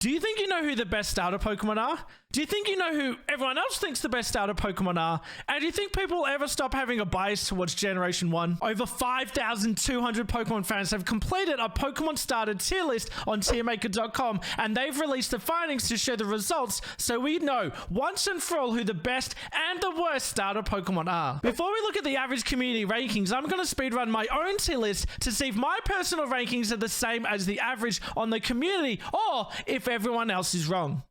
Do you think you know who the best starter Pokemon are? Do you think you know who everyone else thinks the best starter Pokemon are? And do you think people will ever stop having a bias towards Generation 1? Over 5,200 Pokemon fans have completed a Pokemon starter tier list on Tiermaker.com, and they've released the findings to show the results so we know once and for all who the best and the worst starter Pokemon are. Before we look at the average community rankings, I'm going to speedrun my own tier list to see if my personal rankings are the same as the average on the community, or if everyone else is wrong.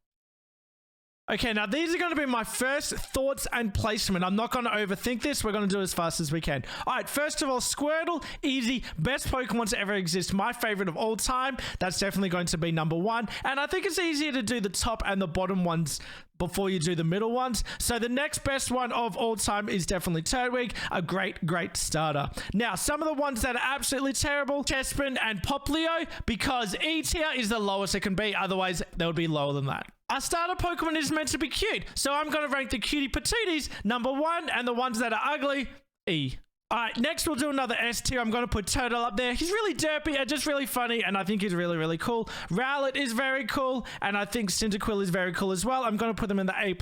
Okay, now these are going to be my first thoughts and placement. I'm not going to overthink this. We're going to do it as fast as we can. All right, first of all, Squirtle, easy, best Pokemon to ever exist. My favorite of all time. That's definitely going to be number 1. And I think it's easier to do the top and the bottom ones before you do the middle ones. So the next best one of all time is definitely Turtwig, a great starter. Now, some of the ones that are absolutely terrible, Chespin and Poplio, because E tier is the lowest it can be. Otherwise, they would be lower than that. A starter Pokemon is meant to be cute, so I'm going to rank the cutie patooties number 1, and the ones that are ugly, E. Alright, next we'll do another S tier. I'm going to put Turtle up there. He's really derpy and just really funny, and I think he's really cool. Rowlet is very cool, and I think Cyndaquil is very cool as well. I'm going to put them in the A+,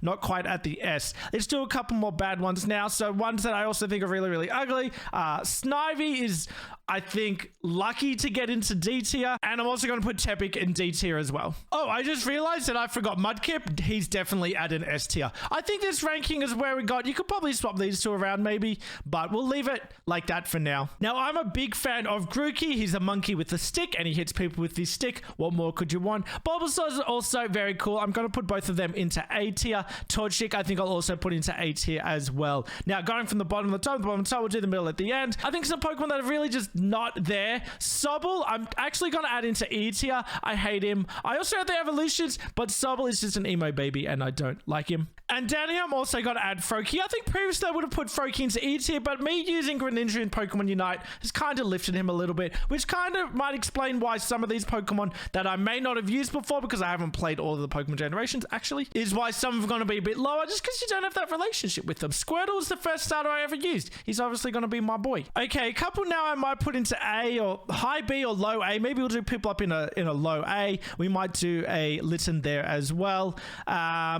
not quite at the S. Let's do a couple more bad ones now. So ones that I also think are really ugly. Snivy is, I think, lucky to get into D tier, and I'm also going to put Tepic in D tier as well. Oh, I just realized that I forgot Mudkip. He's definitely at an S tier. I think this ranking is where we got. You could probably swap these two around maybe, but we'll leave it like that for now. Now, I'm a big fan of Grookey. He's a monkey with a stick, and he hits people with his stick. What more could you want? Bulbasaur is also very cool. I'm going to put both of them into A tier. Torchic, I think I'll also put into A tier as well. Now, going from the bottom to the top, we'll do the middle at the end. I think some Pokemon that are really just not there. Sobble, I'm actually going to add into E tier. I hate him. I also have the evolutions, but Sobble is just an emo baby, and I don't like him. And down here, I'm also going to add Froakie. I think previously I would have put Froakie into E tier, but me using Greninja in Pokemon Unite has kind of lifted him a little bit, which kind of might explain why some of these Pokemon that I may not have used before, because I haven't played all of the Pokemon generations, actually, is why some are going to be a bit lower, just because you don't have that relationship with them. Squirtle is the first starter I ever used. He's obviously going to be my boy. Okay, a couple now I might put into A or high B or low A. Maybe we'll do Piplup in a low A. We might do a Litten there as well.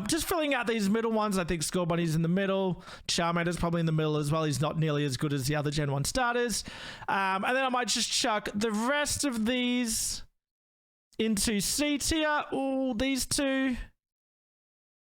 Just filling out these middle ones. I think Scorbunny's in the middle. Charmander's probably in the middle as well. He's not nearly as good as the other Gen 1 starters. And then I might just chuck the rest of these into C tier. Oh, these two.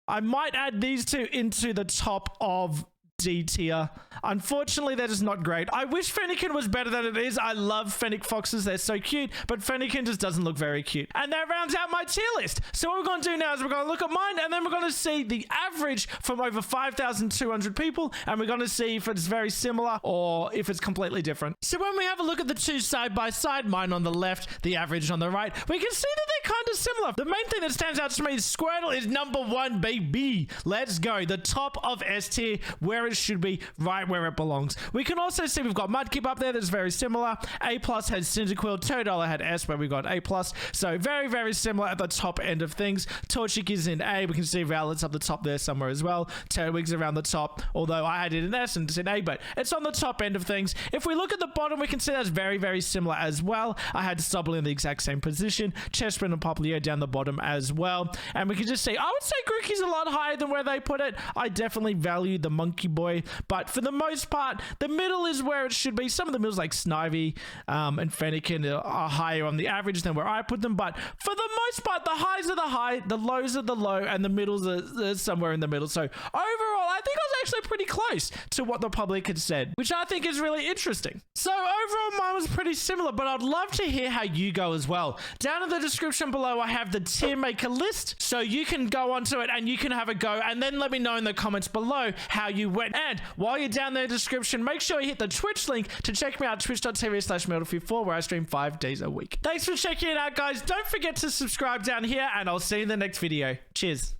I might add these two into the top of D tier. Unfortunately, that is not great. I wish Fennekin was better than it is. I love Fennec foxes. They're so cute, but Fennekin just doesn't look very cute. And that rounds out my tier list. So what we're going to do now is we're going to look at mine, and then we're going to see the average from over 5,200 people, and we're going to see if it's very similar or if it's completely different. So when we have a look at the two side by side, mine on the left, the average on the right, we can see that they're kind of similar. The main thing that stands out to me is Squirtle is number 1, baby. Let's go. The top of S tier, where it should be, right where it belongs. We can also see we've got Mudkip up there that's very similar. A+ has Cyndaquil. Totodile had S, where we got A+. So very similar at the top end of things. Torchic is in A. We can see Rowlet's up the top there somewhere as well. Turtwig's around the top, although I had it in S and it's in A, but it's on the top end of things. If we look at the bottom, we can see that's very similar as well. I had Sobble in the exact same position. Chespin and Poplio down the bottom as well. And we can just see, I would say Grookey's a lot higher than where they put it. I definitely value the monkey boy, but for the most part, the middle is where it should be. Some of the middles like Snivy and Fennekin are higher on the average than where I put them, but for the most part, the highs are the high, the lows are the low, and the middles are somewhere in the middle. So overall, I think I was actually pretty close to what the public had said, which I think is really interesting. So overall, mine was pretty similar, but I'd love to hear how you go as well. Down in the description below, I have the Tiermaker list, so you can go onto it and you can have a go, and then let me know in the comments below how you went. And while you're down there in the description, make sure you hit the Twitch link to check me out, twitch.tv/MandJTV, where I stream 5 days a week. Thanks for checking it out, guys. Don't forget to subscribe down here, and I'll see you in the next video. Cheers.